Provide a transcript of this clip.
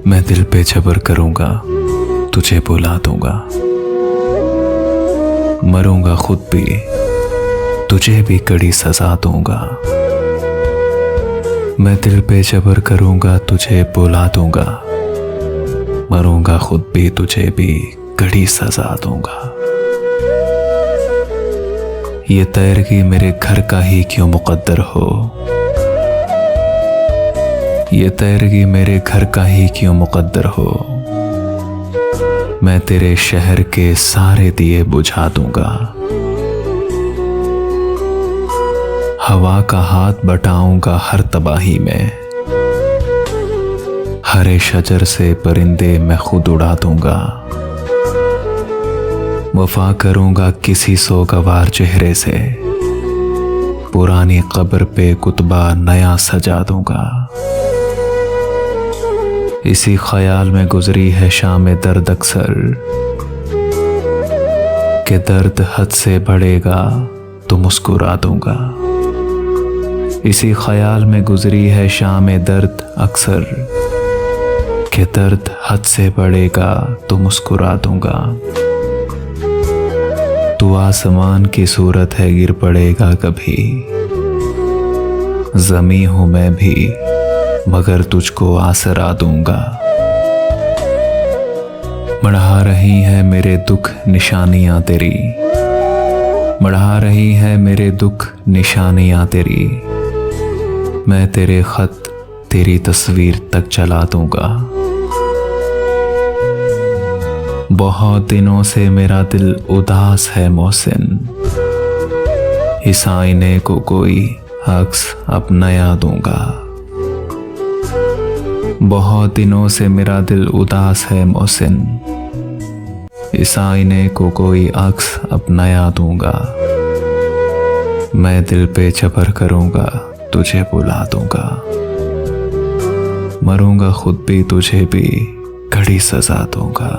मैं दिल पे जबर करूंगा, तुझे बुला दूंगा। मरूंगा खुद भी, तुझे भी कड़ी सजा दूंगा। मैं दिल पे जबर करूंगा, तुझे बुला दूंगा। मरूंगा खुद भी, तुझे भी कड़ी सजा दूंगा। ये तैरगी मेरे घर का ही क्यों मुकद्दर हो, ये तैरगी मेरे घर का ही क्यों मुकद्दर हो। मैं तेरे शहर के सारे दिए बुझा दूंगा। हवा का हाथ बटाऊंगा हर तबाही में। हरे शजर से परिंदे मैं खुद उड़ा दूंगा। वफा करूंगा किसी सोगवार चेहरे से। पुरानी कब्र पे कुतबा नया सजा दूंगा। इसी ख्याल में गुजरी है शाम दर्द अक्सर, कि दर्द हद से बढ़ेगा तो मुस्कुरा दूंगा। इसी ख्याल में गुजरी है शाम दर्द अक्सर, कि दर्द हद से बढ़ेगा तो मुस्कुरा दूंगा। तू आसमान की सूरत है, गिर पड़ेगा कभी। ज़मीं हूं मैं भी, मगर तुझको आसरा दूंगा। बढ़ा रही है मेरे दुख निशानियां तेरी, बढ़ा रही है मेरे दुख निशानियां तेरी। मैं तेरे खत तेरी तस्वीर तक चला दूंगा। बहुत दिनों से मेरा दिल उदास है मोहसिन, इस आईने को कोई अक्स अब नया दूंगा। बहुत दिनों से मेरा दिल उदास है मोहसिन, इस आईने को कोई अक्स अब नया दूंगा। मैं दिल पे जबर करूंगा, तुझे बुला दूंगा। मरूंगा खुद भी, तुझे भी कड़ी सजा दूंगा।